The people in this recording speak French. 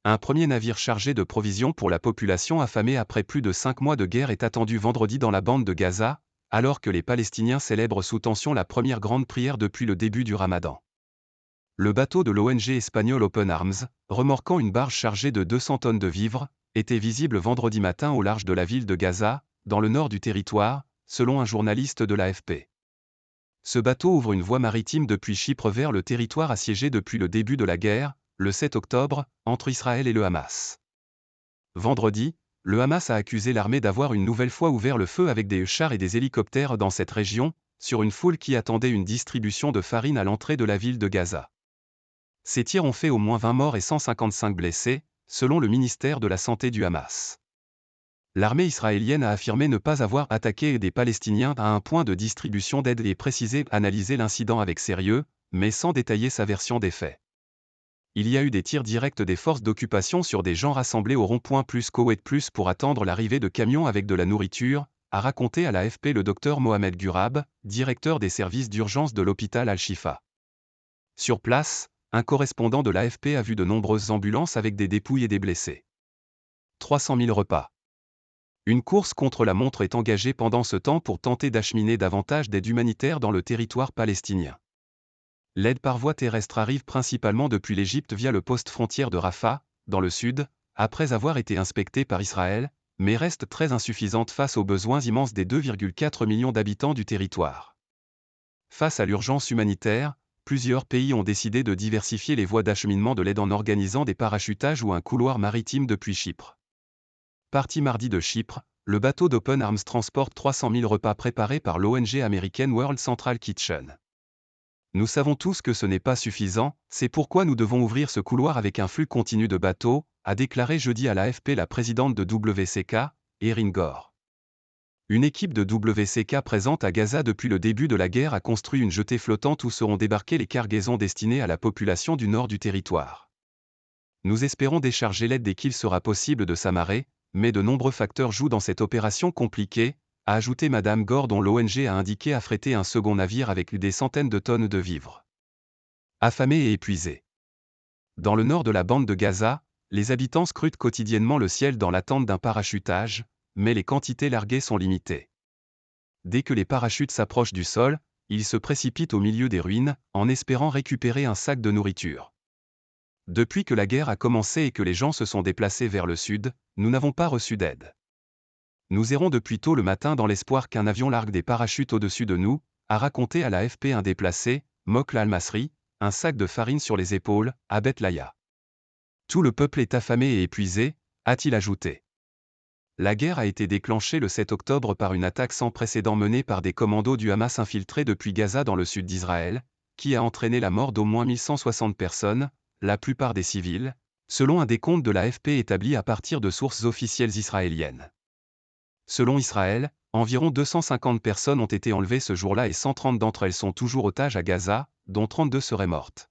Un premier navire chargé de provisions pour la population affamée après plus de 5 mois de guerre est attendu vendredi dans la bande de Gaza, alors que les Palestiniens célèbrent sous tension la première grande prière depuis le début du Ramadan. Le bateau de l'ONG espagnole Open Arms, remorquant une barge chargée de 200 tonnes de vivres, était visible vendredi matin au large de la ville de Gaza, dans le nord du territoire, selon un journaliste de l'AFP. Ce bateau ouvre une voie maritime depuis Chypre vers le territoire assiégé depuis le début de la guerre, le 7 octobre, entre Israël et le Hamas. Vendredi, le Hamas a accusé l'armée d'avoir une nouvelle fois ouvert le feu avec des chars et des hélicoptères dans cette région, sur une foule qui attendait une distribution de farine à l'entrée de la ville de Gaza. Ces tirs ont fait au moins 20 morts et 155 blessés, selon le ministère de la Santé du Hamas. L'armée israélienne a affirmé ne pas avoir attaqué des Palestiniens à un point de distribution d'aide et précisé analyser l'incident avec sérieux, mais sans détailler sa version des faits. Il y a eu des tirs directs des forces d'occupation sur des gens rassemblés au rond-point plus Koweït plus pour attendre l'arrivée de camions avec de la nourriture, a raconté à l'AFP le docteur Mohamed Ghurab, directeur des services d'urgence de l'hôpital Al-Shifa. Sur place, un correspondant de l'AFP a vu de nombreuses ambulances avec des dépouilles et des blessés. 300 000 repas. Une course contre la montre est engagée pendant ce temps pour tenter d'acheminer davantage d'aide humanitaire dans le territoire palestinien. L'aide par voie terrestre arrive principalement depuis l'Égypte via le poste frontière de Rafah, dans le sud, après avoir été inspectée par Israël, mais reste très insuffisante face aux besoins immenses des 2,4 millions d'habitants du territoire. Face à l'urgence humanitaire, plusieurs pays ont décidé de diversifier les voies d'acheminement de l'aide en organisant des parachutages ou un couloir maritime depuis Chypre. Parti mardi de Chypre, le bateau d'Open Arms transporte 300 000 repas préparés par l'ONG américaine World Central Kitchen. Nous savons tous que ce n'est pas suffisant, c'est pourquoi nous devons ouvrir ce couloir avec un flux continu de bateaux, a déclaré jeudi à l'AFP la présidente de WCK, Erin Gore. Une équipe de WCK présente à Gaza depuis le début de la guerre a construit une jetée flottante où seront débarquées les cargaisons destinées à la population du nord du territoire. Nous espérons décharger l'aide dès qu'il sera possible de s'amarrer, mais de nombreux facteurs jouent dans cette opération compliquée, a ajouté Madame Gore dont l'ONG a indiqué affréter un second navire avec des centaines de tonnes de vivres. Affamés et épuisés. Dans le nord de la bande de Gaza, les habitants scrutent quotidiennement le ciel dans l'attente d'un parachutage, mais les quantités larguées sont limitées. Dès que les parachutes s'approchent du sol, ils se précipitent au milieu des ruines, en espérant récupérer un sac de nourriture. Depuis que la guerre a commencé et que les gens se sont déplacés vers le sud, nous n'avons pas reçu d'aide. Nous errons depuis tôt le matin dans l'espoir qu'un avion largue des parachutes au-dessus de nous, a raconté à l'AFP un déplacé, Mokhl Al-Masri, un sac de farine sur les épaules, à Beth Laya. Tout le peuple est affamé et épuisé, a-t-il ajouté. La guerre a été déclenchée le 7 octobre par une attaque sans précédent menée par des commandos du Hamas infiltrés depuis Gaza dans le sud d'Israël, qui a entraîné la mort d'au moins 1160 personnes, la plupart des civils, selon un décompte de l'AFP établi à partir de sources officielles israéliennes. Selon Israël, environ 250 personnes ont été enlevées ce jour-là et 130 d'entre elles sont toujours otages à Gaza, dont 32 seraient mortes.